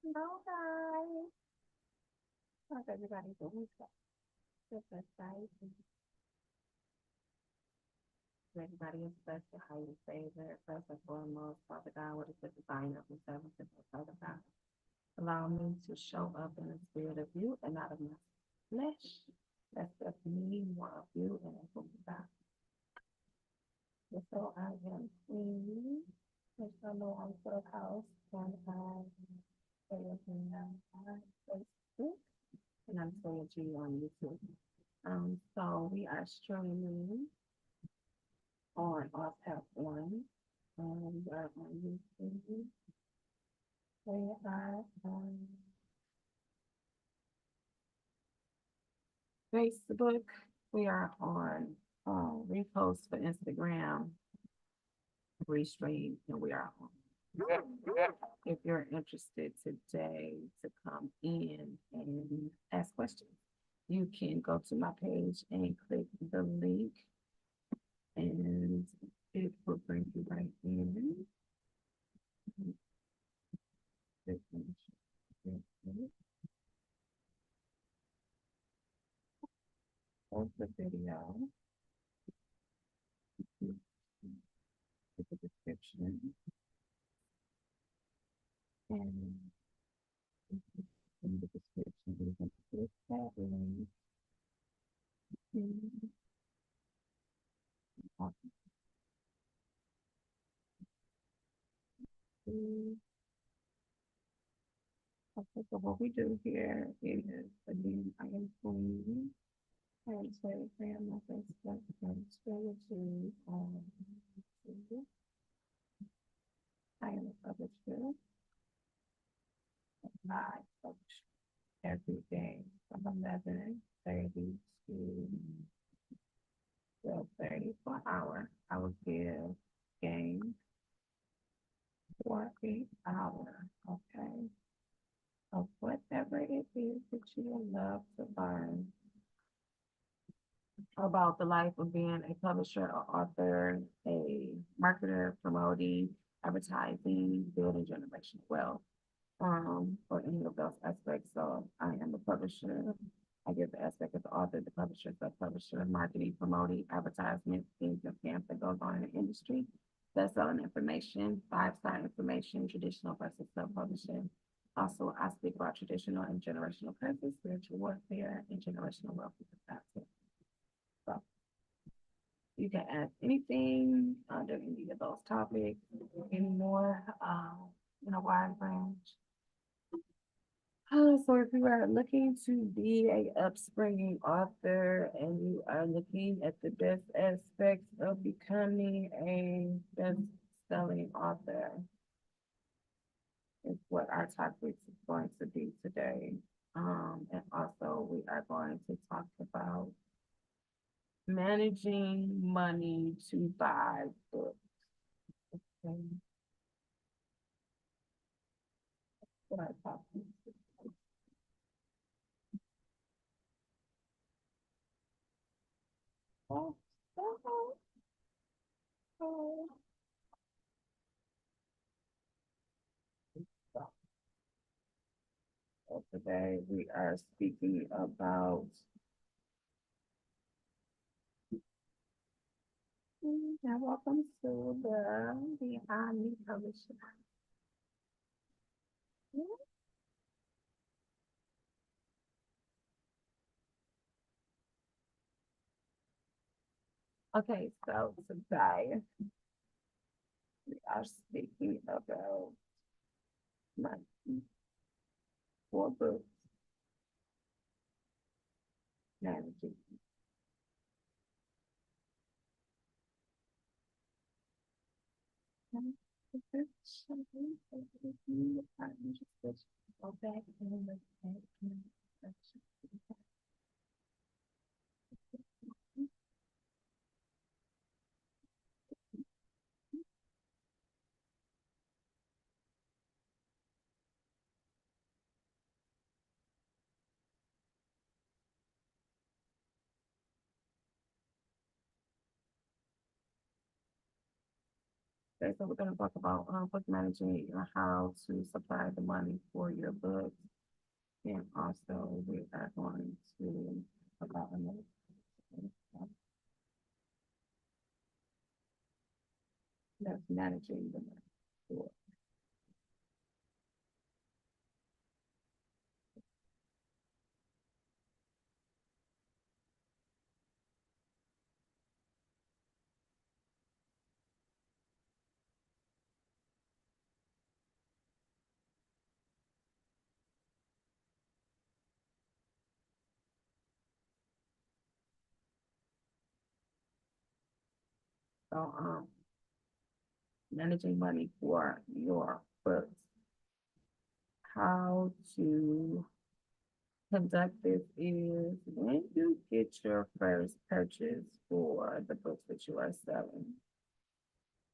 Hello, guys. How's everybody doing? Good, guys. Everybody is blessed to highly favor. First and foremost, Father God, what is the design of the servants of Father God? Allow me to show up in the spirit of you and not of my flesh. That's just me, more of you, and that's what we got. So I am Queen. As you know, on Clubhouse, and I stay with me on Facebook, and I'm Toya G on YouTube. So we are streaming on our platform. We are on YouTube. We are on Facebook. We are on repost for Instagram, restream, and we are on. If you're interested today to come in and ask questions, you can go to my page and click the link, and it will bring you right in. Post the video with the description, and in the description, you can click that link. And okay, so what we do here is, again, I am Queen. I am Telegram, my Facebook, and Strategy on YouTube. I am a publisher. I publish every day from 11:30 to 12:30 per hour. I will give games for the hour, okay? Of whatever it is that you would love to learn about the life of being a publisher or author, a marketer, promoting, advertising, building generational wealth, or any of those aspects. So I am a publisher. I give the aspect of the author, the publisher, sub-publisher, marketing, promoting, advertisement, things and scams that goes on in the industry, best-selling information, five-star information, traditional versus sub-publishing. Also, I speak about traditional and generational curses, spiritual warfare, and generational wealth. So you can ask anything under any of those topics, any more in a wide range. So if you are looking to be a upspringing author and you are looking at the best aspects of becoming a best-selling author, is what our topic is going to be today. And also we are going to talk about managing money to buy books. Okay. What our topic is. Oh, oh, oh. So today we are speaking about and welcome to the Beyond Me Publishing. Okay, so today we are speaking about my 4 books managing. I'm interested to go back and look at Okay, so we're gonna talk about book managing and how to supply the money for your books. And also we are going to talk about another that's managing the money for. So managing money for your books. How to conduct this is when you get your first purchase for the books that you are selling,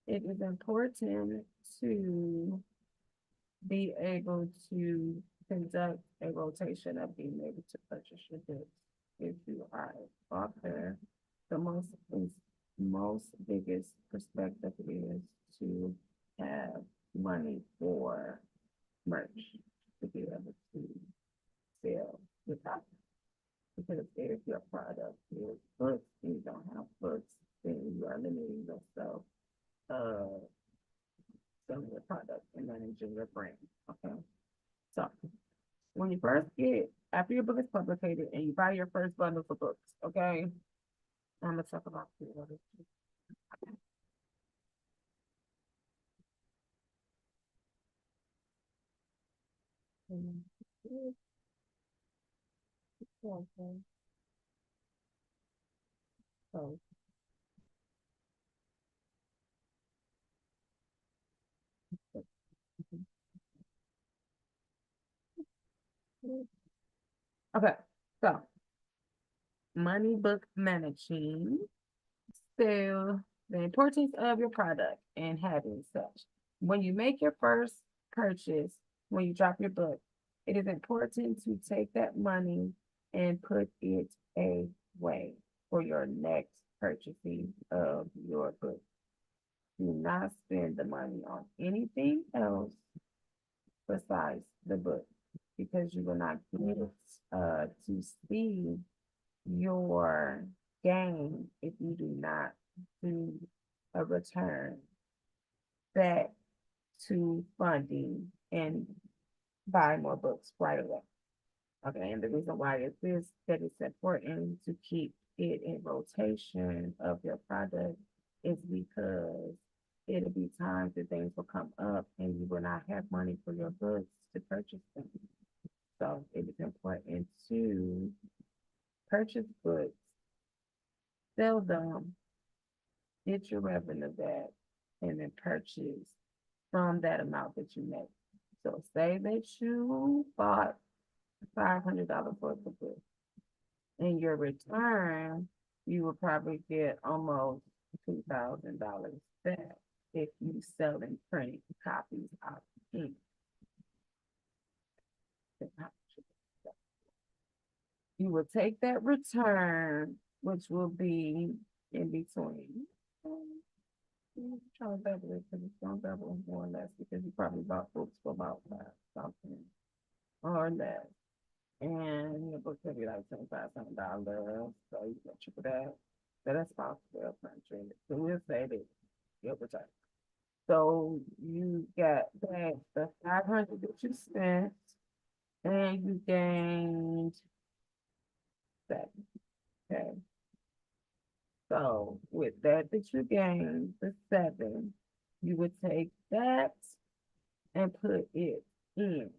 it is important to be able to conduct a rotation of being able to purchase your books. If you are an author, the most biggest perspective is to have money for merch to be able to sell your product. Because if your product is books and you don't have books, then you are limiting yourself selling your product and managing your brand. Okay. So when you first get after your book is published and you buy your first bundle of books, okay? I'm gonna talk about pre-orders. Okay. So, okay, so money book managing. So the importance of your product and having such. When you make your first purchase, when you drop your book, it is important to take that money and put it away for your next purchasing of your book. Do not spend the money on anything else besides the book because you will not get to see your gain if you do not do a return back to funding and buy more books right away. Okay, and the reason why is this that it's important to keep it in rotation of your product is because it'll be times that things will come up and you will not have money for your books to purchase them. So it is important to purchase books, sell them, get your revenue back, and then purchase from that amount that you make. So say that you bought $500 worth of books. In your return, you will probably get almost $2,000 back if you sell and print copies of ink. You will take that return, which will be in between. Trying to double it because it's gonna double more or less because you probably bought books for about something or less. And your book could be like $2,500, so you can triple that. So that's about 1,200. So we'll say that your return. So you got back the 500 that you spent, and you gained that. Okay. So with that you gained, the 7, you would take that and put it in.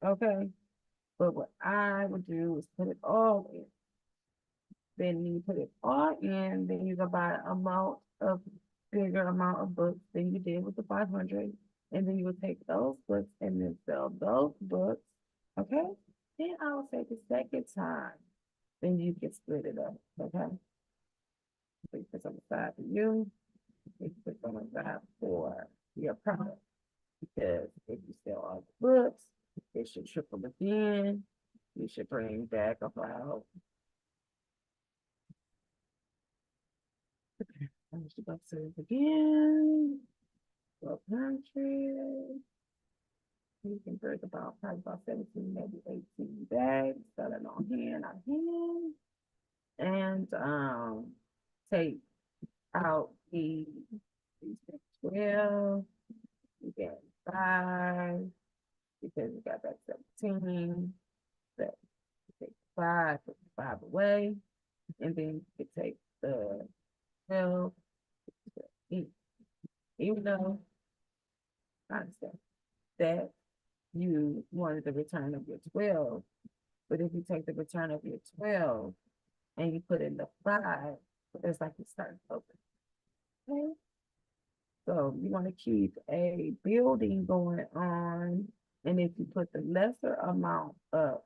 Okay. But what I would do is put it all in. Then you put it all in, then you go buy a bigger amount of books than you did with the 500. And then you would take those books and then sell those books. Okay. Then I would say the second time, then you can split it up. Okay. So you put on the side for you, you put on the side for your product. Because if you sell all the books, it should triple again. You should bring back about how much the book says again. 12 country. You can bring about probably about 17, maybe 18 bags, selling on hand, out of hand. And take out the 12, you get 5, because you got that 17, that you take 5, put 5 away, and then you take the 12, even though I understand that you wanted the return of your 12, but if you take the return of your 12 and you put in the 5, it's like you start over. Okay? So you want to keep a building going on, and if you put the lesser amount up,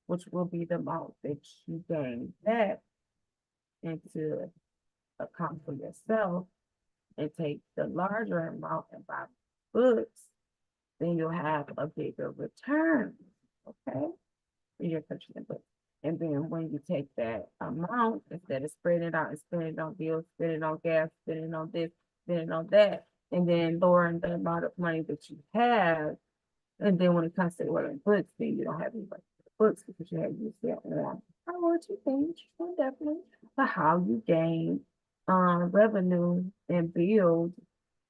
which will be the amount that you gain back into account for yourself, and take the larger amount and buy books, then you'll have a bigger return. Okay? In your purchasing books. And then when you take that amount, instead of spreading it out and spending it on bills, spending it on gas, spending it on this, spending it on that, and then lowering the amount of money that you have, and then when it comes to ordering books, then you don't have any books because you have used it on priority things, definitely. But how you gain revenue and build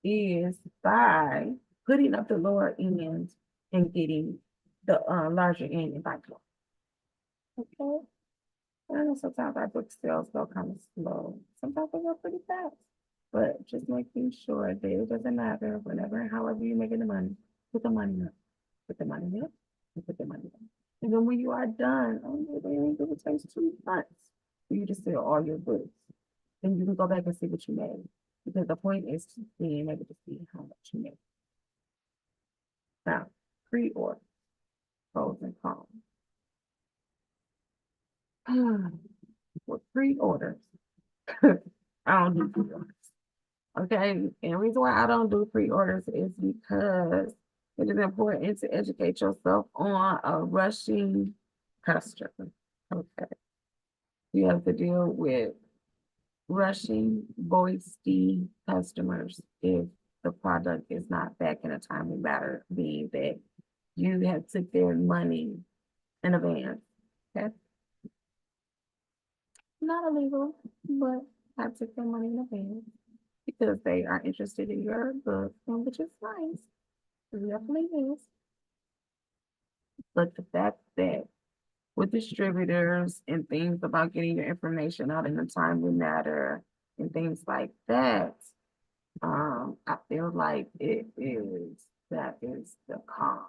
is by putting up the lower end and getting the larger end and by close. Okay. I know sometimes our book sales go kind of slow. Sometimes they go pretty fast. But just making sure that it doesn't matter whenever, however you're making the money, put the money up. Put the money up and put the money up. And then when you are done, it takes 2 months for you to sell all your books. Then you can go back and see what you made. Because the point is to being able to see how much you made. Now, pre-order, pros and cons. For pre-orders, I don't do pre-orders. Okay, and the reason why I don't do pre-orders is because it is important to educate yourself on a rushing customer. Okay, you have to deal with rushing, boisty customers if the product is not back in a timely manner, being that you have took their money in advance. Okay, not illegal, but I took their money in advance because they are interested in your book, which is nice. It definitely is. But the fact that with distributors and things about getting your information out in a timely manner and things like that, I feel like that is the con.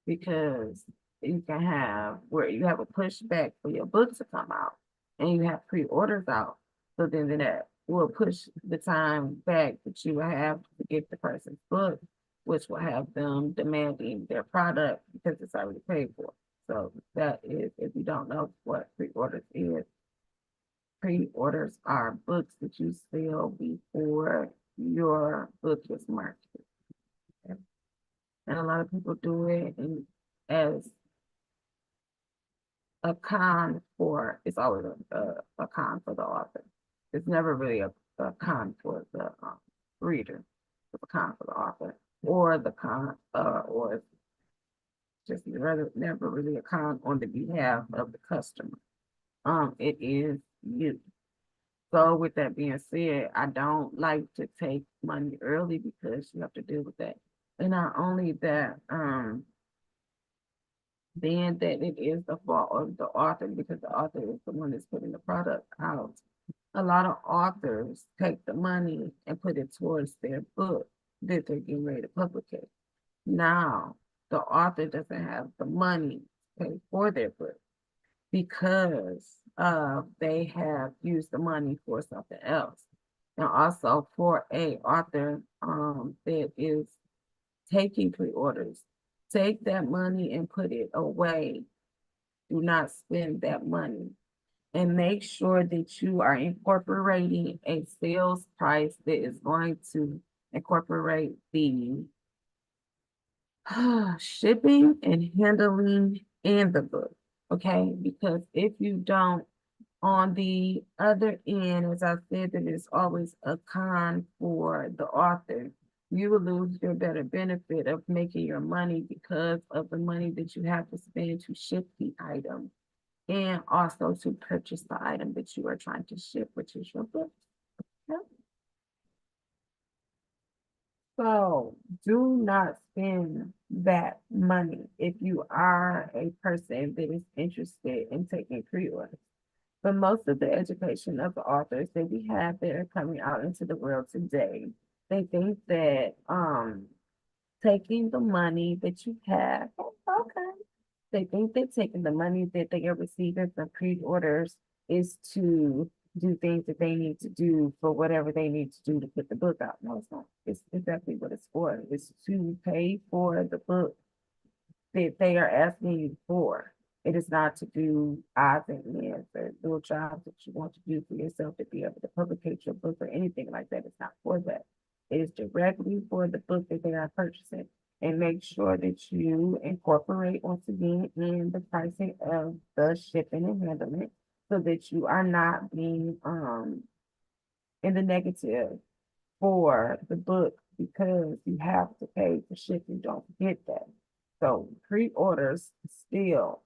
Because you can have where you have a pushback for your book to come out and you have pre-orders out. So then that will push the time back that you will have to get the person's book, which will have them demanding their product because it's already paid for. So that is, if you don't know what pre-orders is, pre-orders are books that you sell before your book is marketed. Okay? And a lot of people do it as a con for, it's always a con for the author. It's never really a con for the reader. It's a con for the author or the con, or it's just never really a con on the behalf of the customer. It is you. So with that being said, I don't like to take money early because you have to deal with that. And not only that, then that it is the fault of the author because the author is the one that's putting the product out. A lot of authors take the money and put it towards their book that they're getting ready to publish. Now, the author doesn't have the money to pay for their book because they have used the money for something else. And also for a author that is taking pre-orders, take that money and put it away. Do not spend that money. And make sure that you are incorporating a sales price that is going to incorporate the shipping and handling and the book. Okay, because if you don't, On the other end, as I said, that it's always a con for the author. You will lose your better benefit of making your money because of the money that you have to spend to ship the item and also to purchase the item that you are trying to ship, which is your book. Yep. So do not spend that money if you are a person that is interested in taking pre-orders. But most of the education of the authors that we have that are coming out into the world today, they think that taking the money that you have, okay, they think that taking the money that they are receiving from pre-orders is to do things that they need to do for whatever they need to do to put the book out. No, it's not. It's exactly what it's for. It's to pay for the book that they are asking you for. It is not to do odds and ends or little jobs that you want to do for yourself to be able to publicate your book or anything like that. It's not for that. It is directly for the book that they are purchasing. And make sure that you incorporate once again in the pricing of the shipping and handling so that you are not being in the negative for the book because you have to pay for shipping. Don't forget that. So pre-orders still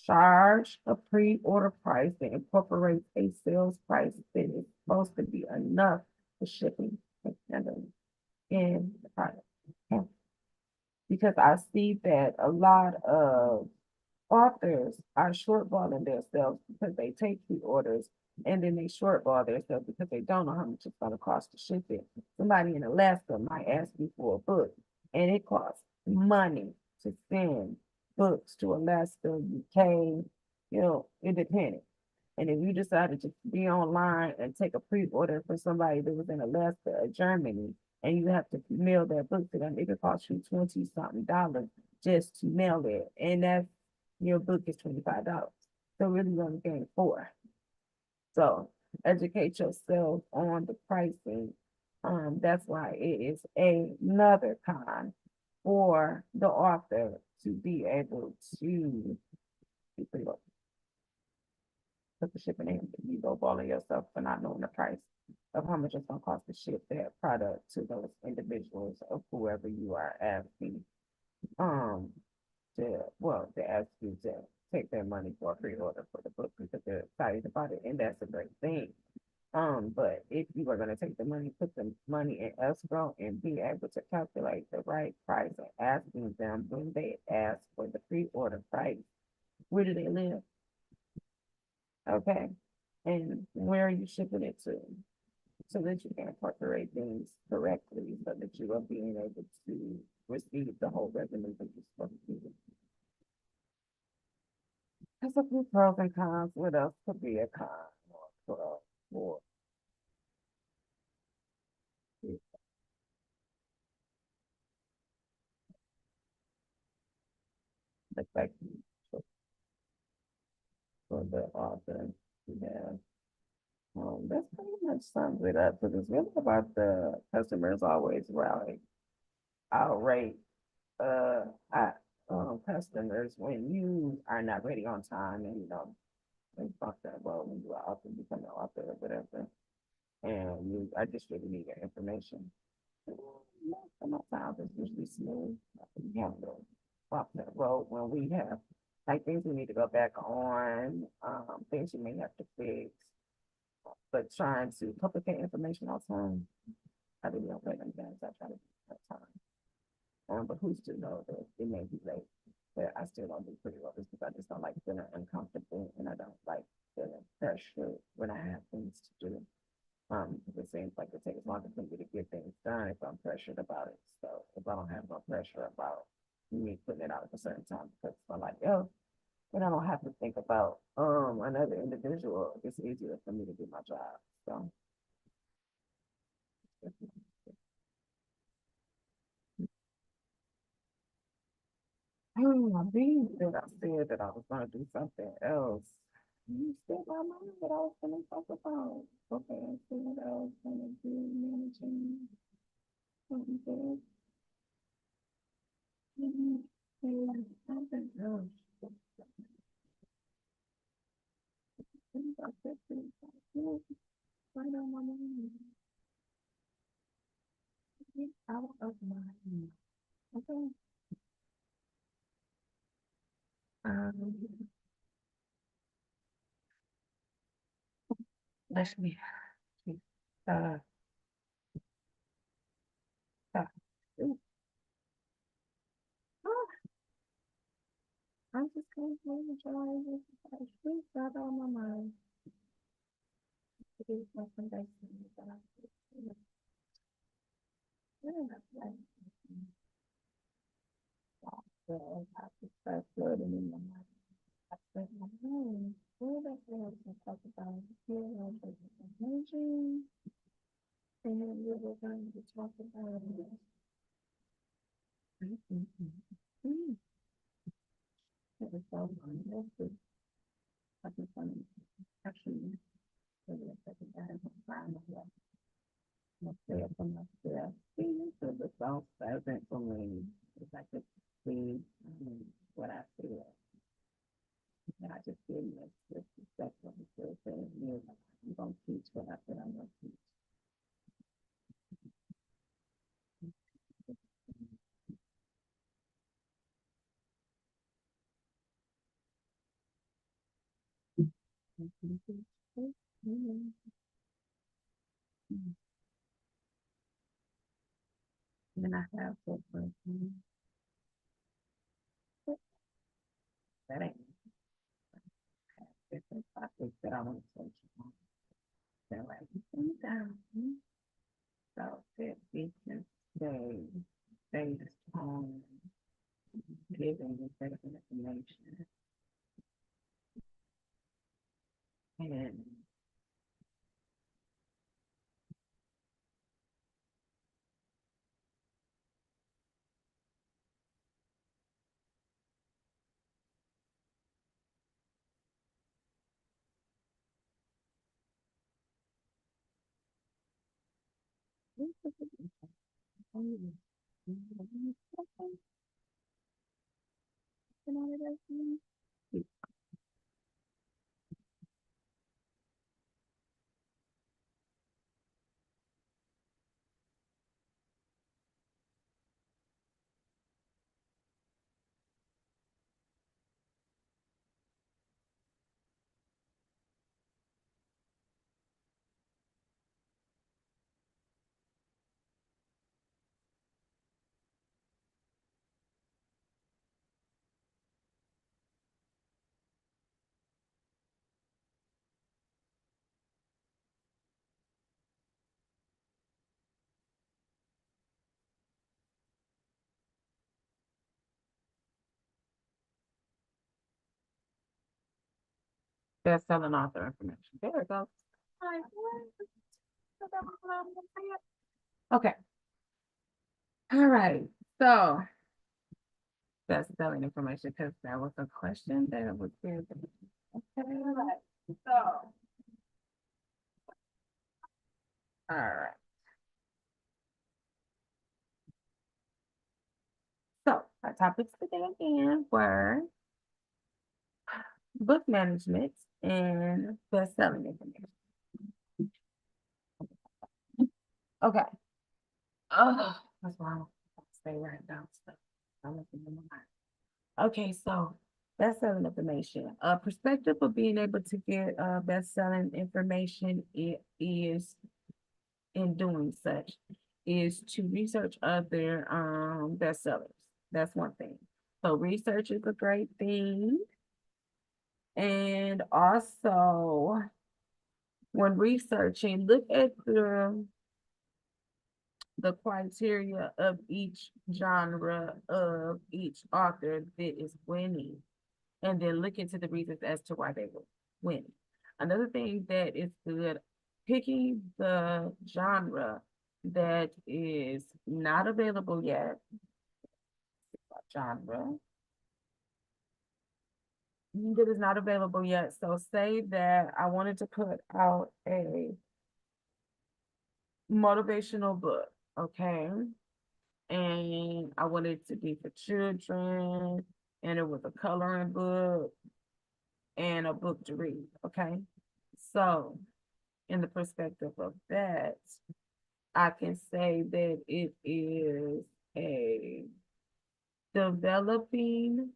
charge a pre-order price that incorporates a sales price that is supposed to be enough for shipping and handling in the product. Okay. Because I see that a lot of authors are shortballing themselves because they take pre-orders and then they shortball themselves because they don't know how much it's going to cost to ship it. Somebody in Alaska might ask you for a book and it costs money to send books to Alaska, UK, independent. And if you decided to be online and take a pre-order for somebody that was in Alaska or Germany, and you have to mail their book to them, it could cost you 20 something dollars just to mail it. And that's your book is $25. So really you only getting four. So educate yourself on the pricing. That's why it is another con for the author to be able to put the shipping in. You go balling yourself for not knowing the price of how much it's gonna cost to ship that product to those individuals of whoever you are asking. Um, to ask you to take their money for a pre-order for the book because they're excited about it, and that's a great thing. But if you are gonna take the money, put the money in escrow and be able to calculate the right price and asking them when they ask for the pre-order price, where do they live? Okay, and where are you shipping it to? So that you can incorporate things correctly so that you are being able to receive the whole revenue that you're supposed to do. There's a few pros and cons. What else could be a con or pro or the fact for the author? Yeah. That's pretty much sums it up because it's really about the customers always rally outrate uh I, customers when you are not ready on time and they fuck that well when you are author become an author or whatever and you I just really need your information. Most of my times it's usually smooth. We have to walk that road when we have like things we need to go back on, things you may have to fix, but trying to complicate information all the time, I really don't play them games. I try to do that time. But who's to know that it may be late, but I still don't do pretty well just because I just don't like feeling uncomfortable and I don't like feeling pressure when I have things to do. Because it seems like it takes longer for me to get things done if I'm pressured about it. So if I don't have no pressure about me putting it out at a certain time, because I'm like, oh, then I don't have to think about another individual. It's easier for me to do my job. So I being that I said that I was gonna do something else. You still my mind that I was gonna talk about. Okay, so what else gonna do managing something good. Something else. Right on my mind. Get out of my mind. Okay. Um, let me, uh, uh, ooh, oh, I'm just going to try this. It's right on my mind. It is something that's well, I just start floating in my mind. I said, what else I talk about here? Energy, and then we were going to talk about it was so fun. That's good. I think I'm actually really excited to have some time with you. I'm stay up on my stairs. See, so the song present for me. If I could see what I feel. And I just didn't respect what I'm still saying. I'm going to teach what I said I'm going to teach. And I have to that ain't different topics that I want to touch on. They're like, down. So that we can stay strong, giving and taking information. And best-selling author information. There we go. Like, okay. All right. So best-selling information because that was a question that was very good. Okay. All right. All right. So our topics today again were book management and best-selling information. Okay. Oh, that's why I'm stay right down stuff. I'm looking in my mind. Okay, so best-selling information. A perspective of being able to get best-selling information it is in doing such is to research other bestsellers. That's one thing. So research is a great thing. And also when researching, look at the criteria of each genre of each author that is winning, and then look into the reasons as to why they were winning. Another thing that is good, picking the genre that is not available yet, genre that is not available yet. So say that I wanted to put out a motivational book, okay? And I wanted it to be for children, and it was a coloring book and a book to read, okay? So, in the perspective of that, I can say that it is a developing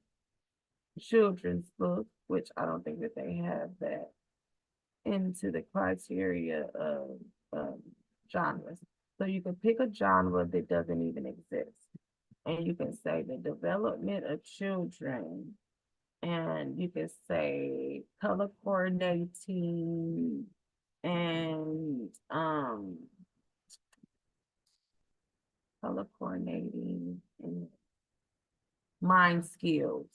children's book, which I don't think that they have that into the criteria of genres. So you can pick a genre that doesn't even exist. And you can say the development of children, and you can say color coordinating and color coordinating and mind skills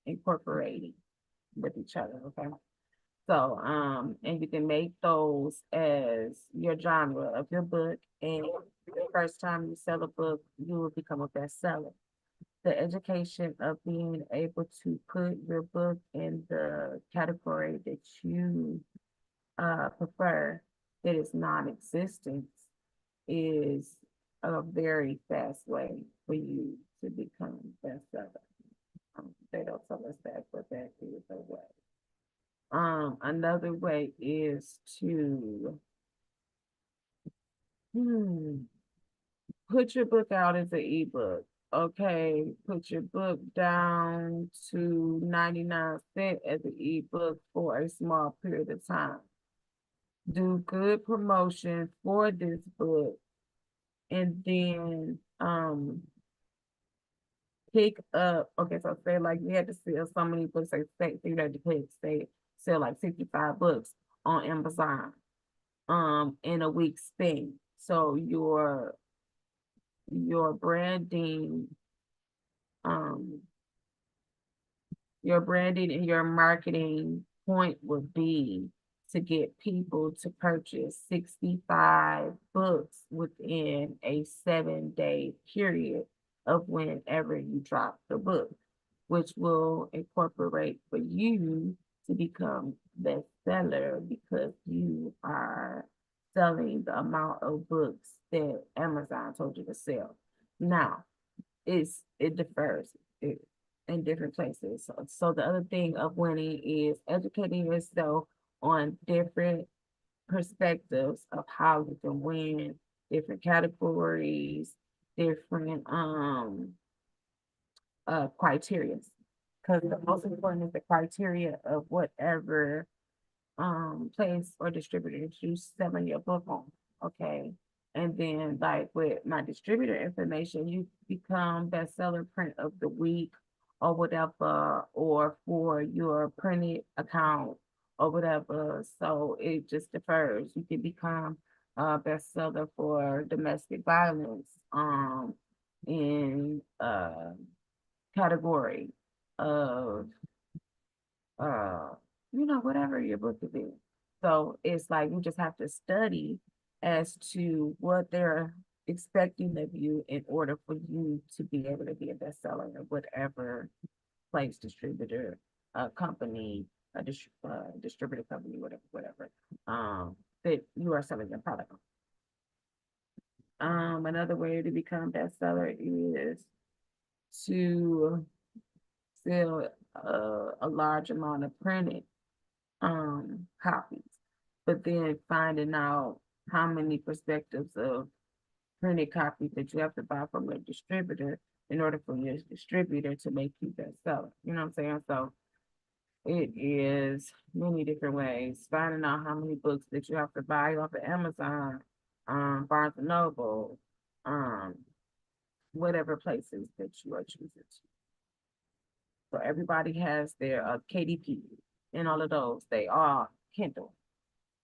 incorporating with each other. Okay. So, and you can make those as your genre of your book. And the first time you sell a book, you will become a bestseller. The education of being able to put your book in the category that you prefer, that is non-existent, is a very fast way for you to become bestseller. They don't tell us that, but that is a way. Another way is to put your book out as an ebook. Okay, put your book down to 99 cents as an ebook for a small period of time. Do good promotion for this book, and then pick up. Okay, so say like you had to sell so many books, like say you had to say sell like 65 books on Amazon in a week span. So your branding, um, your branding and your marketing point would be to get people to purchase 65 books within a 7-day period of whenever you drop the book, which will incorporate for you to become bestseller because you are selling the amount of books that Amazon told you to sell. Now, it differs in different places. So the other thing of winning is educating yourself on different perspectives of how you can win, different categories, different criteria. Because the most important is the criteria of whatever place or distributor that you selling your book on. Okay. And then like with my distributor information, you become bestseller print of the week or whatever, or for your printed account or whatever. So it just differs. You can become a bestseller for domestic violence in category of uh, whatever your book could be. So it's like you just have to study as to what they're expecting of you in order for you to be able to be a bestseller in whatever place, distributor, company, distributor company, whatever, that you are selling your product on. Another way to become bestseller is to sell a large amount of printed copies, but then finding out how many perspectives of printed copies that you have to buy from a distributor in order for your distributor to make you bestseller. You know what I'm saying? So it is many different ways. Finding out how many books that you have to buy off of Amazon, Barnes and Noble, um, whatever places that you are choosing to. So everybody has their KDP and all of those. They are Kindle.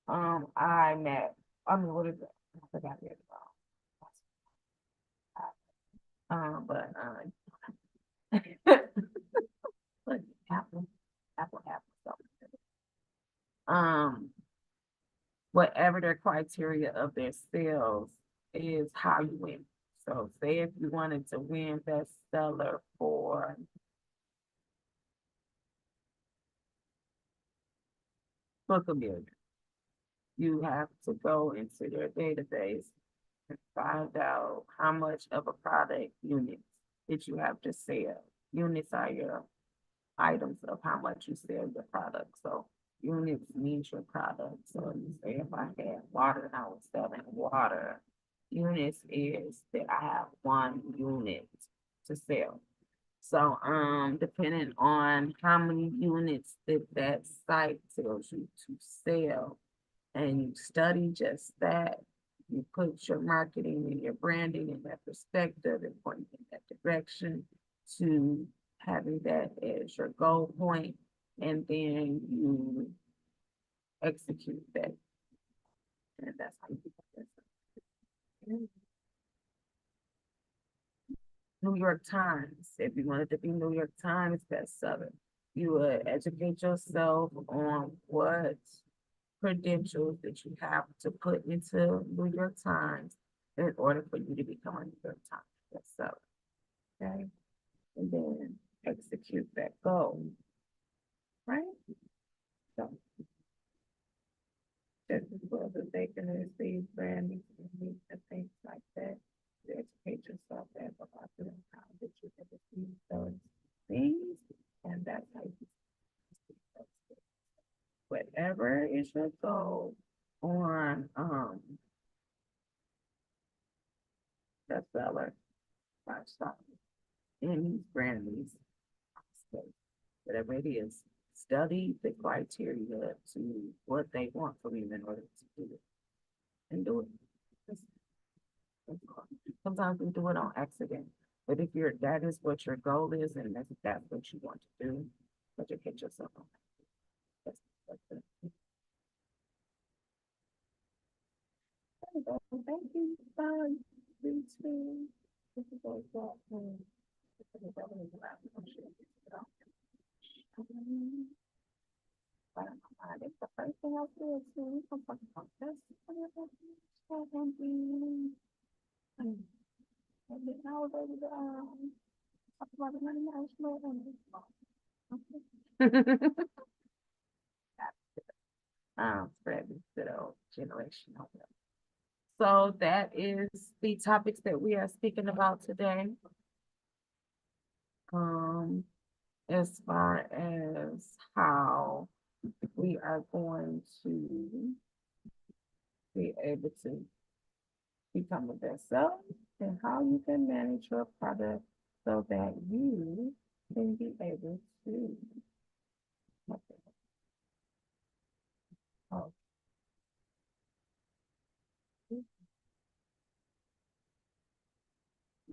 iMac. I mean, what is it? I forgot it. But but Apple, Apple. So, um, whatever their criteria of their sales is, how you win. So, say if you wanted to win bestseller for Book a Million, you have to go into their database and find out how much of a product units that you have to sell. Units are your items of how much you sell your product. So units means your product. So you say if I had water and I was selling water, units is that I have 1 unit to sell. So, depending on how many units that that site tells you to sell, and you study just that, you put your marketing and your branding in that perspective and point in that direction to having that as your goal point, and then you execute that. And that's how you do it. New York Times, if you wanted to be New York Times bestseller, you would educate yourself on what credentials that you have to put into New York Times in order for you to become a New York Times bestseller. Okay, and then execute that goal, right? So just as well as they can receive branding and things like that, to educate yourself as about them, how that you can receive those things, and that's how you see those things. Whatever is your goal on bestseller lifestyle in these brand these states, whatever it is, study the criteria to what they want from you in order to do it and do it. Sometimes we do it on accident, but if you're that is what your goal is and that's what you want to do, educate yourself on that. That's it. Thank you. Bye. You too. This is all that. This is all that. I'm sure it's all. But it's the first thing I feel too. I'm talking about this. And then I was able to talk about the money management and spread this good old generational wealth. So that is the topics that we are speaking about today. As far as how we are going to be able to become a bestseller and how you can manage your product so that you can be able to oh,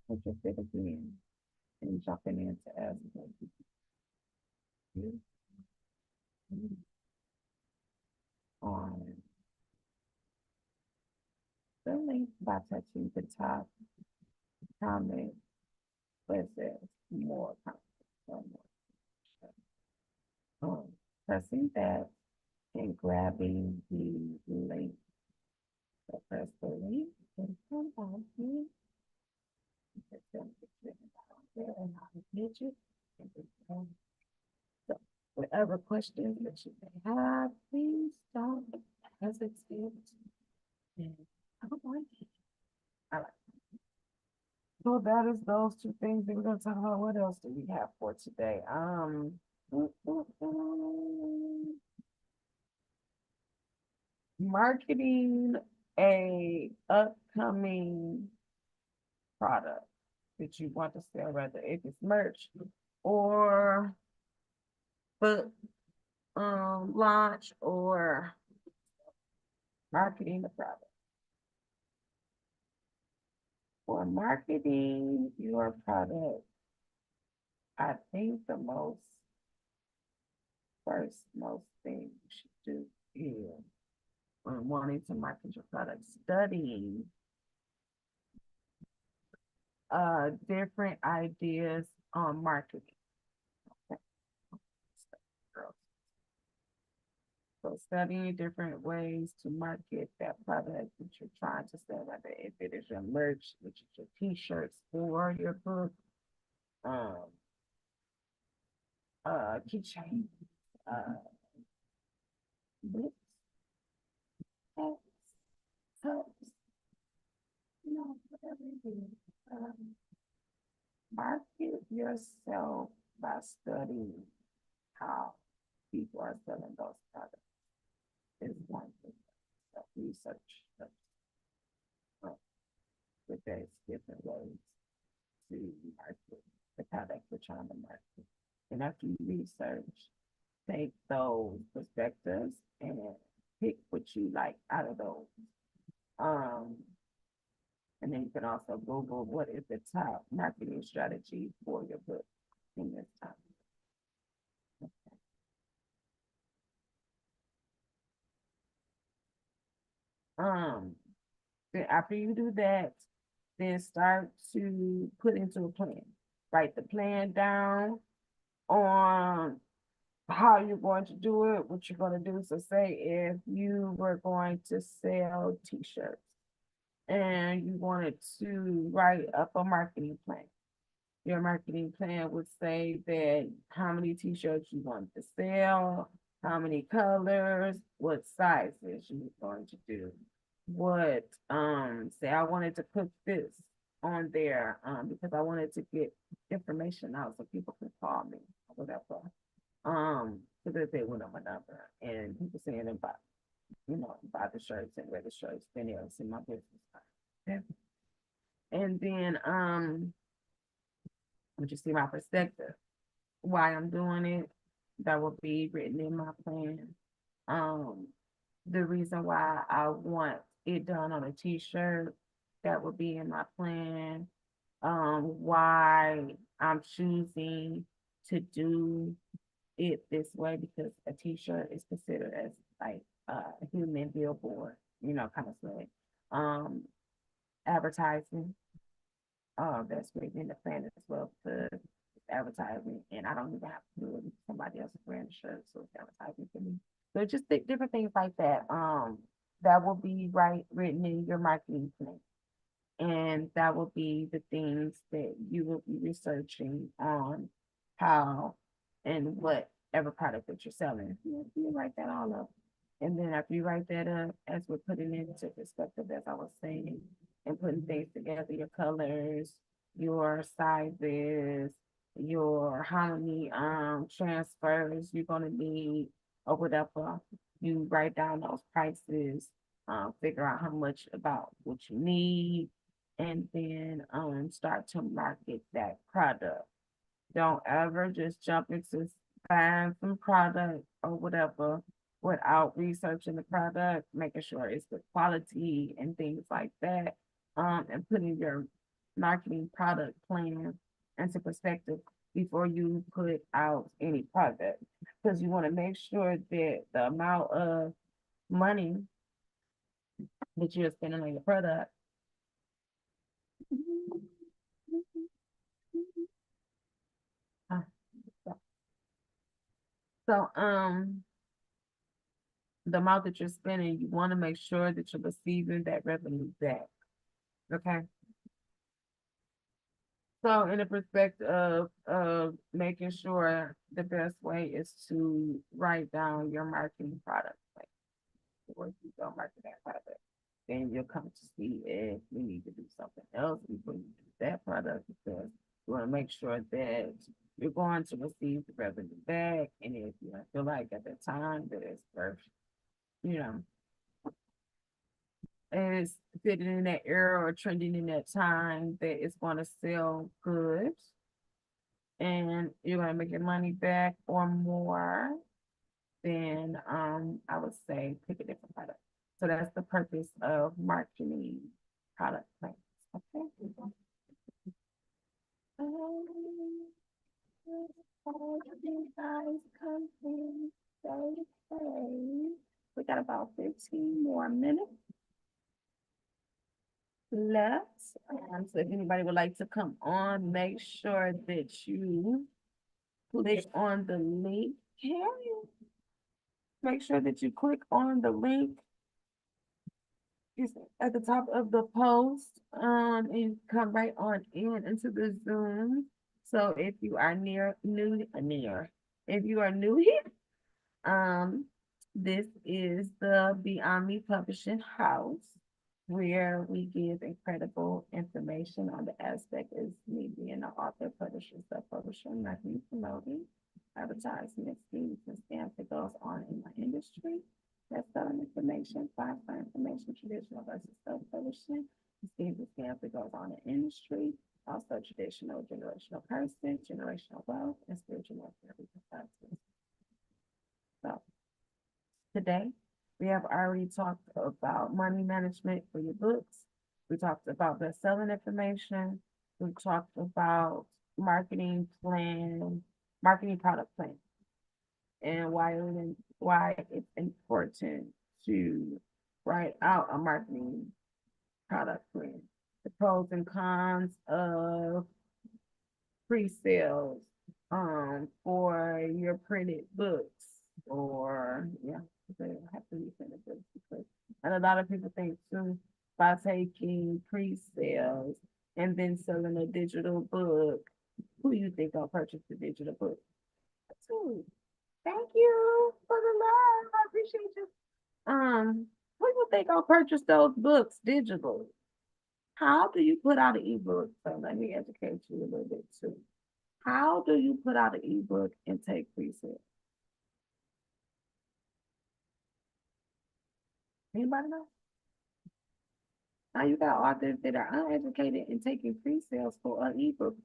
put your fit again and jumping into as you on the link by touching the top comment where it says more comments. Pressing that and grabbing the link. So press the link and come on here. And I'll get you. So whatever questions that you may have, please don't hesitate. And I don't like it. All right. So that is those 2 things that we're gonna talk about. What else do we have for today? Marketing a upcoming product that you want to sell, whether if it's merch or book launch or marketing the product. For marketing your product, I think the most thing you should do is when wanting to market your product, studying different ideas on marketing. So studying different ways to market that product that you're trying to sell, whether if it is your merch, which is your t-shirts or your book, keychain, books, hats, cups, whatever it is. Market yourself by studying how people are selling those products. is one thing. So research uh, with there's different ways to market the product we're trying to market. And after you research, take those perspectives and pick what you like out of those. Um, and then you can also Google what is the top marketing strategy for your book in this time. Um, then after you do that, then start to put into a plan. Write the plan down on how you're going to do it, what you're going to do. So say if you were going to sell t-shirts and you wanted to write up a marketing plan. Your marketing plan would say that how many t-shirts you want to sell, how many colors, what sizes you're going to do. What say I wanted to put this on there because I wanted to get information out so people can call me or whatever. So that they went on my number and people saying about, buy the shirts and wear the shirts, then they'll see my business. Yeah. And then would you see my perspective, why I'm doing it, that will be written in my plan. Um, the reason why I want it done on a t-shirt, that would be in my plan. Why I'm choosing to do it this way because a t-shirt is considered as like a human billboard, kind of thing. Um, advertising, that's written in the plan as well for advertising, and I don't even have to do it. Somebody else is wearing the shirt, so it's advertising for me. So just different things like that. That will be written in your marketing plan. And that will be the things that you will be researching on how and whatever product that you're selling. You write that all up. And then after you write that up, as we're putting it into perspective, as I was saying, and putting things together, your colors, your sizes, your how many transfers you're gonna need or whatever. You write down those prices, figure out how much about what you need, and then start to market that product. Don't ever just jump into buying some product or whatever without researching the product, making sure it's good quality and things like that. And putting your marketing product plan into perspective before you put out any product. Because you want to make sure that the amount of money that you're spending on your product. uh, So, the amount that you're spending, you want to make sure that you're receiving that revenue back. Okay. So, in the perspective of making sure the best way is to write down your marketing product, like before you go market that product, then you'll come to see if you need to do something else before you do that product because you want to make sure that you're going to receive the revenue back, and if you feel like at the time that it's worth, you know, is fitting in that era or trending in that time that it's going to sell goods and you're going to make your money back or more, then I would say pick a different product. So that's the purpose of marketing product plans. Okay. You guys come in, we got about 15 more minutes left. So if anybody would like to come on, make sure that you click on the link. Make sure that you click on the link. It's at the top of the post. And come right on into the Zoom. So if you are if you are new here, this is the Beyond Me Publishing House, where we give incredible information on the aspect of me being an author, publisher, self-publisher, marketing, promoting, advertisement, schemes, and scams that goes on in my industry. Best-selling information, five-star information, traditional versus self-publishing. The schemes and scams that goes on in industry. Also traditional generational curses, generational wealth, and spiritual warfare. So today we have already talked about money management for your books. We talked about best-selling information. We talked about marketing plan, marketing product plan, and why it's important to write out a marketing product plan. The pros and cons of pre-sales for your printed books, or yeah, they have to be printed books because, and a lot of people think too, by taking pre-sales and then selling a digital book, who you think will purchase the digital book? Too. Thank you for the love. I appreciate you. Who you think will purchase those books digitally? How do you put out an ebook? So let me educate you a little bit too. How do you put out an ebook and take pre-sale? Anybody know? Now you got authors that are uneducated and taking pre-sales for an ebook.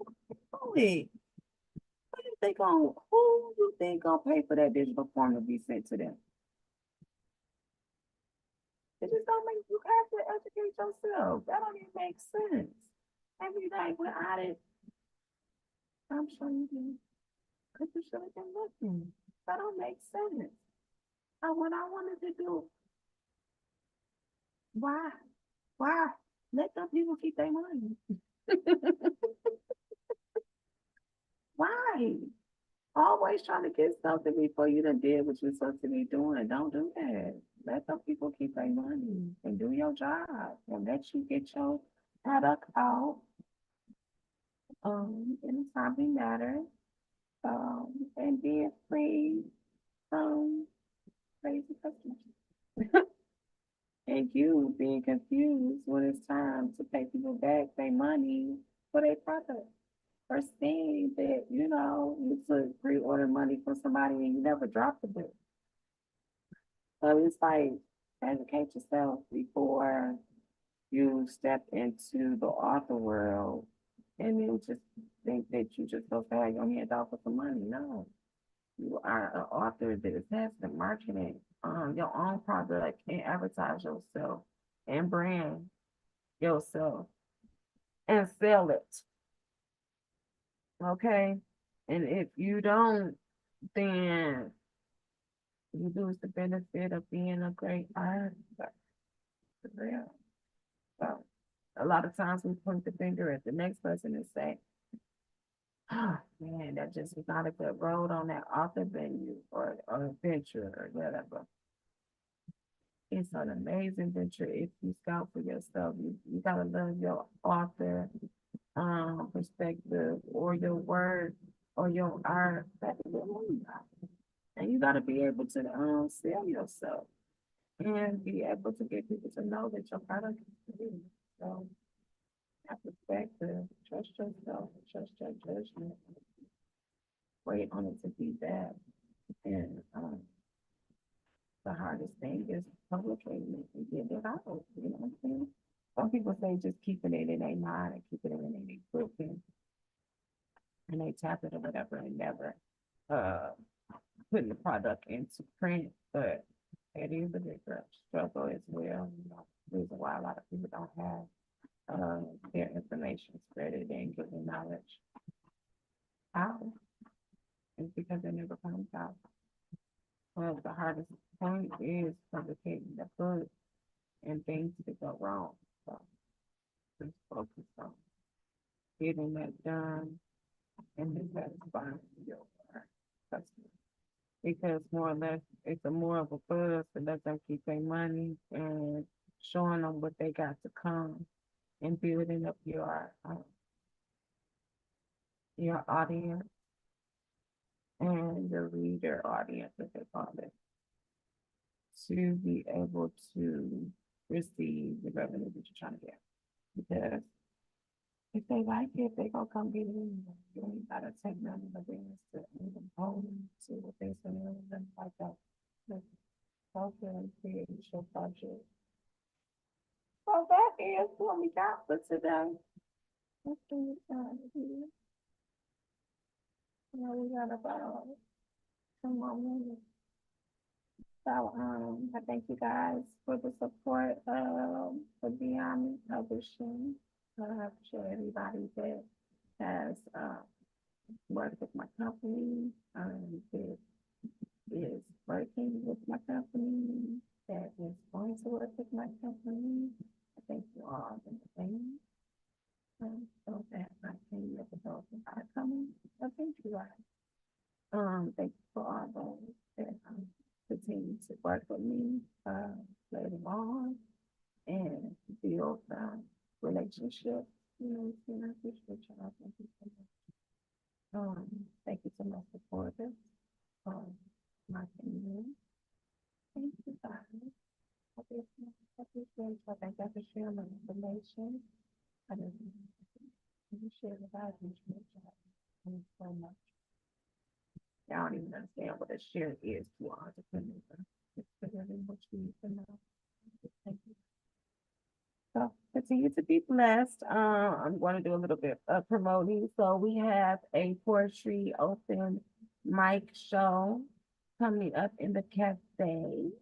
Who you think gonna pay for that digital form to be sent to them? It just don't make you have to educate yourself. That don't even make sense. Every day without it, I'm sure you do. Because you should have been looking. That don't make sense. And what I wanted to do, why? Why? Let them people keep their money. Why? Always trying to get something before you done did what you're supposed to be doing. Don't do that. Let them people keep their money and do your job and let you get your product out in a timely manner and being free from crazy customers. And you being confused when it's time to pay people back their money for their product. First thing that, you took pre-order money from somebody and you never dropped the bill. So it's like, educate yourself before you step into the author world and then just think that you just go sell your hand off with some money. No, you are an author that has to market it, your own product and advertise yourself and brand yourself and sell it. Okay. And if you don't, then you lose the benefit of being a great artist. For real. So a lot of times we point the finger at the next person and say, oh man, that just was not a good road on that author venue or venture or whatever. It's an amazing venture if you scout for yourself. You gotta love your author perspective or your work or your art. And you gotta be able to sell yourself and be able to get people to know that your product is good. So that perspective, trust yourself, trust your judgment, wait on it to be that. And the hardest thing is publicating it and getting it out. You know what I'm saying? Some people say just keeping it in their mind and keeping it in their book and they tap it or whatever and never uh putting the product into print, but it is a bigger struggle as well. Reason why a lot of people don't have their information spreaded and getting knowledge out is because it never comes out. Well, the hardest point is publicating the book and things that go wrong. So just focus on getting that done and then satisfying your customer. Because more or less it's a more of a buzz to let them keep their money and showing them what they got to come and building up your audience and your reader audience, as they call it, to be able to receive the revenue that you're trying to get. Because if they like it, they gonna come get it. You ain't gotta take none of the business to even hold them to what they say and like that. Okay, create your budget. So that is what we got for today. Let's see what's on here. We got about 10 more minutes. So, I thank you guys for the support, for Beyond Publishing. I appreciate everybody that has, worked with my company, that is working with my company, that is going to work with my company. I thank you all in advance. So that I can let the those that are coming. I thank you guys. Thank you for all those that continue to work with me later on and build relationships. I appreciate y'all. Thank you so much. Thank you to my supporters, my community. Thank you guys. I appreciate you. Thank you for sharing my information. I didn't share the value. Thank you so much. I don't even understand what a share is to our entrepreneurs. It's really what you need to know. Thank you. So continue to be blessed. I'm going to do a little bit of promoting. So we have a poetry open mic show coming up in the cafe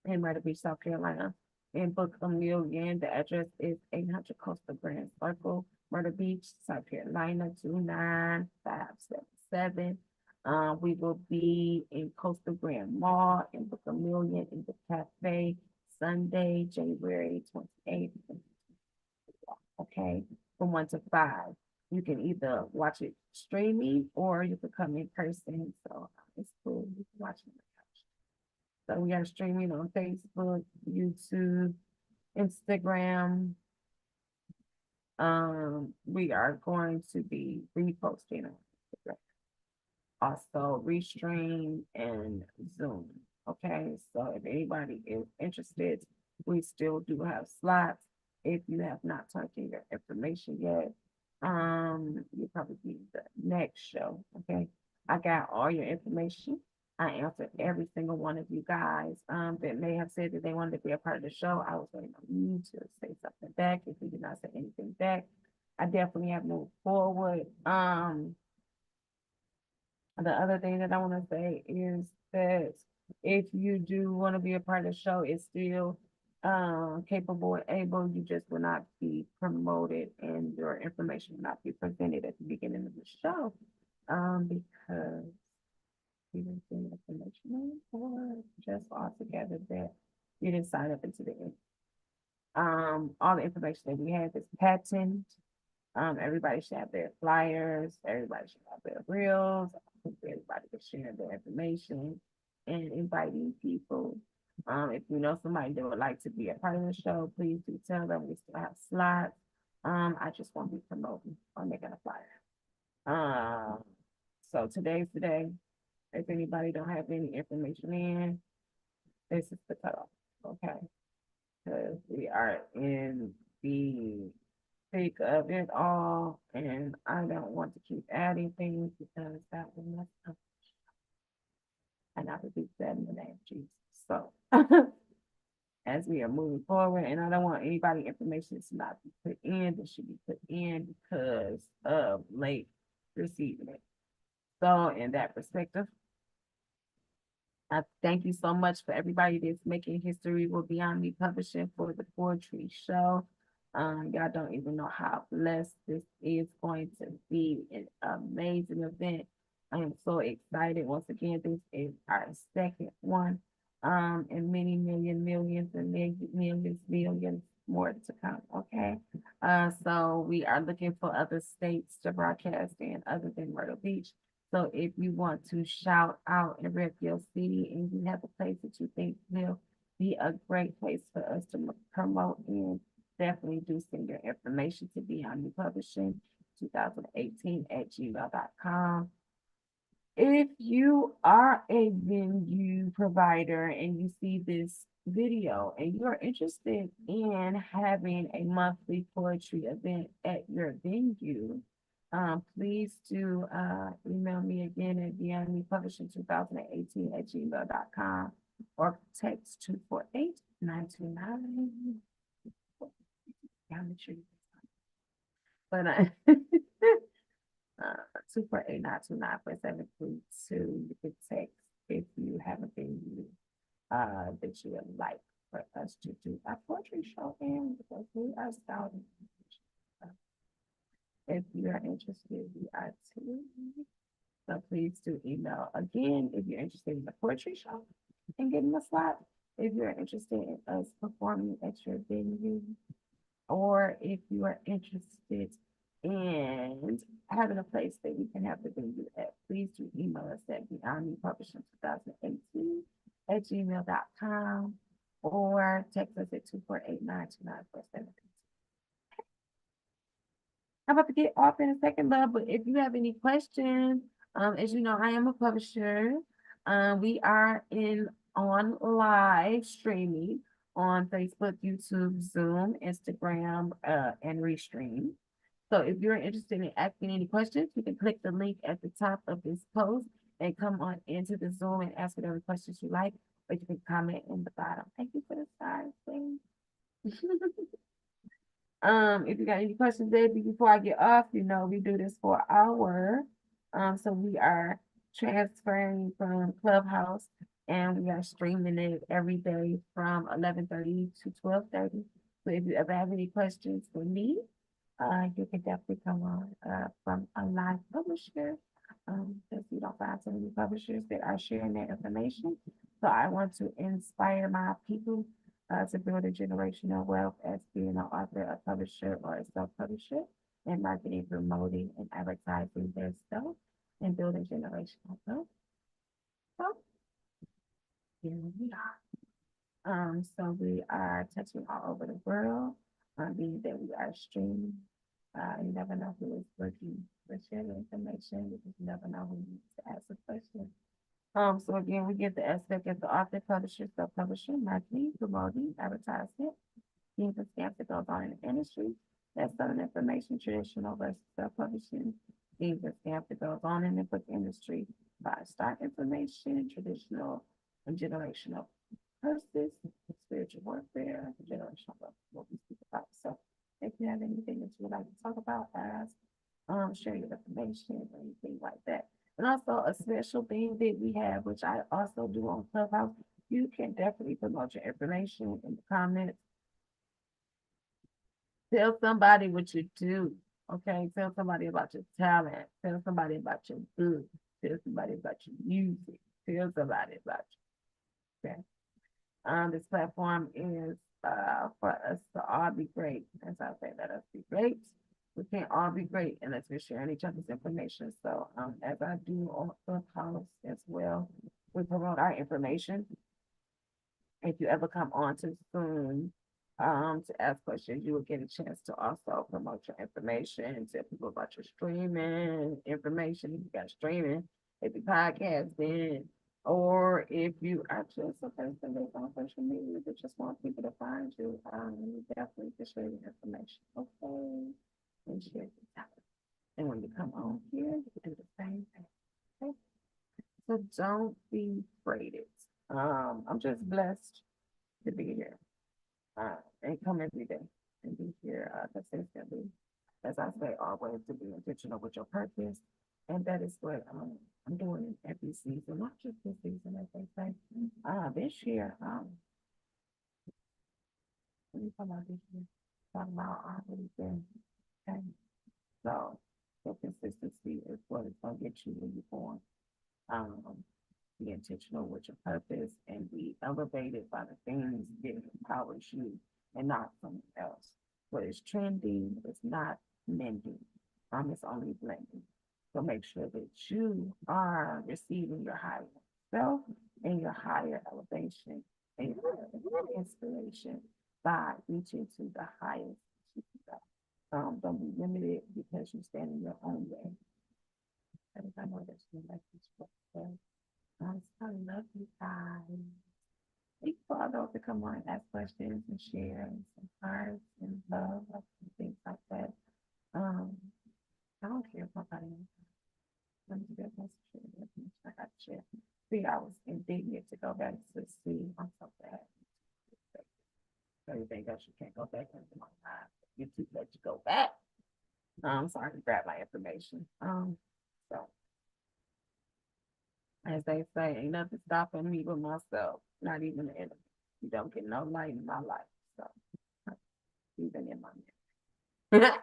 in Myrtle Beach, South Carolina. In Book a Million, the address is 800 Coastal Grand Circle, Myrtle Beach, South Carolina, 29577. We will be in Coastal Grand Mall in Book a Million in the cafe Sunday, January 28th. Okay, from 1 to 5. You can either watch it streaming or you can come in person. So it's cool. You can watch it. So we are streaming on Facebook, YouTube, Instagram. We are going to be reposting on Instagram. Also Restream and Zoom. Okay, so if anybody is interested, we still do have slots. If you have not turned in your information yet, you'll probably be the next show. Okay, I got all your information. I answered every single one of you guys that may have said that they wanted to be a part of the show. I was waiting on you to say something back. If you did not say anything back, I definitely have moved forward. The other thing that I want to say is that if you do want to be a part of the show, it's still capable and able. You just will not be promoted and your information will not be presented at the beginning of the show because you didn't send information or just altogether that you didn't sign up into the end. All the information that we have is patent. Everybody should have their flyers, everybody should have their reels, everybody should share their information and inviting people. If you know somebody that would like to be a part of the show, please do tell them we still have slots. I just won't be promoting or making a flyer. So today's the day. If anybody don't have any information in, this is the cutoff, okay? Because we are in the thick of it all, and I don't want to keep adding things because that will mess up. And I repeat that in the name of Jesus. So as we are moving forward, and I don't want anybody information to not be put in that should be put in because of late receiving it. So in that perspective, I thank you so much for everybody that's making history with Beyond Me Publishing for the poetry show. Y'all don't even know how blessed this is going to be. An amazing event. I am so excited. Once again, this is our second one. And many millions and millions more to come. Okay. So we are looking for other states to broadcast in other than Myrtle Beach. So if you want to shout out and rep your city and you have a place that you think will be a great place for us to promote in, definitely do send your information to Beyond Me Publishing 2018 at gmail.com. If you are a venue provider and you see this video and you're interested in having a monthly poetry event at your venue, please do email me again at beyondmepublishing2018 at gmail.com. or text 248-929. Yeah, make sure you but 248-929-4732. You can text if you have a thing that you would like for us to do a poetry show in because we are starting. If you are interested, we are too. So please do email again if you're interested in the poetry show and getting a slot. If you're interested in us performing at your venue, or if you are interested in having a place that we can have the venue at, please do email us at beyondmepublishing2018@gmail.com or text us at 248-929-4732. I'm about to get off in a second, love, but if you have any questions, as you know, I am a publisher. We are on live streaming on Facebook, YouTube, Zoom, Instagram, and Restream. So if you're interested in asking any questions, you can click the link at the top of this post and come on into the Zoom and ask whatever questions you like, or you can comment in the bottom. Thank you for the side thing. If you got any questions, baby, before I get off, we do this for an hour. So we are transferring from Clubhouse and we are streaming it every day from 11:30 to 12:30. So if you ever have any questions for me, you can definitely come on from a live publisher. Because you don't find so many publishers that are sharing their information. So I want to inspire my people to build a generational wealth as being an author, a publisher, or a self-publisher, and marketing, promoting, and advertising their stuff and building generational wealth. So here we are. So we are touching all over the world, being that we are streaming. You never know who is looking for sharing information because you never know who needs to ask a question. So again, we get the aspect as the author, publisher, self-publisher, marketing, promoting, advertisement, themes and scams that goes on in the industry. That's selling information, traditional versus self-publishing, themes and scams that goes on in the book industry by start information, traditional and generational curses, spiritual warfare, generational wealth, what we speak about. So if you have anything that you would like to talk about, ask, share your information or anything like that. And also a special thing that we have, which I also do on Clubhouse, you can definitely promote your information in the comments. Tell somebody what you do, okay? Tell somebody about your talent. Tell somebody about your book. Tell somebody about your music. Tell somebody about you, okay? This platform is for us to all be great. As I say, let us be great. We can't all be great unless we're sharing each other's information. So as I do on Clubhouse as well, we promote our information. If you ever come on to Zoom to ask questions, you will get a chance to also promote your information, tell people about your streaming information. If you got streaming, if you podcasting, or if you are just a person that's on social media that just want people to find you, you definitely can share your information. Okay. And share the topic. And when you come on here, you can do the same thing. Okay? So don't be afraid. I'm just blessed to be here and come every day and be here consistently. As I say, always to be intentional with your purpose. And that is what I'm doing in every season, not just this season, as they say. This year, let me talk about this year. Talking about already been, okay. So the consistency is what is gonna get you where you're going. Be intentional with your purpose and be elevated by the things that empowers you and not someone else. What is trending is not mending. It's only blending. So make sure that you are receiving your higher self and your higher elevation and your higher inspiration by reaching to the highest. Don't be limited because you stand in your own way. I know that you like this book. I love you guys. Thank you for all those to come on and ask questions and share and some hearts and love and things like that. I don't care if nobody else. Let me get this shit. I got shit. See, I was indignant to go back to see. I'm so bad. Everything else you can't go back into my life. YouTube let you go back. I'm sorry to grab my information. So as they say, ain't nothing stopping me but myself, not even the enemy. You don't get no light in my life. So even in my mind.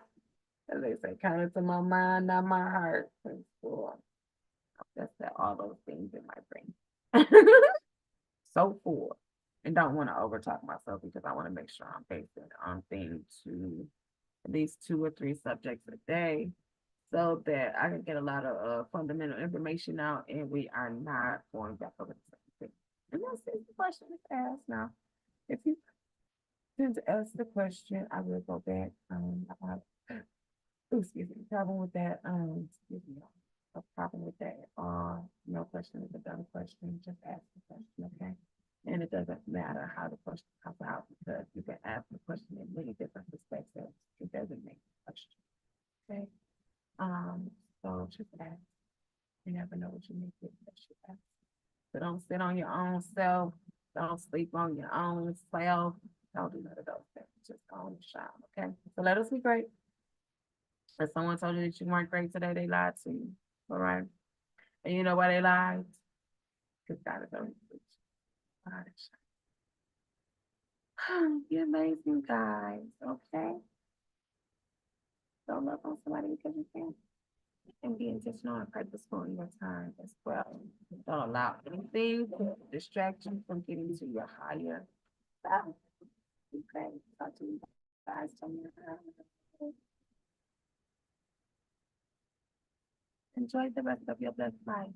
As they say, count it to my mind, not my heart. So, that's that all those things in my brain. So full. And don't want to overtalk myself because I want to make sure I'm basing on things to at least 2 or 3 subjects a day so that I can get a lot of fundamental information out and we are not going back over the same thing. And that's the question is asked now. If you tend to ask the question, I will go back. About, excuse me, problem with that. Excuse me, a problem with that. No question is a dumb question. Just ask the question, okay? And it doesn't matter how the question comes out because you can ask the question in many different perspectives. It doesn't make a question. Okay. So just ask. You never know what you need to ask. So don't sit on your own self. Don't sleep on your own self. Don't do none of those things. Just go and shine. Okay. So let us be great. If someone told you that you weren't great today, they lied to you. All right. And you know why they lied? Because God is already with you. God is shining. You're amazing, guys. Okay. Don't love on somebody because you can. And be intentional and purposeful in your time as well. Don't allow anything to distract you from getting to your higher self. Okay. Talk to you guys tomorrow. Enjoy the rest of your blessed life.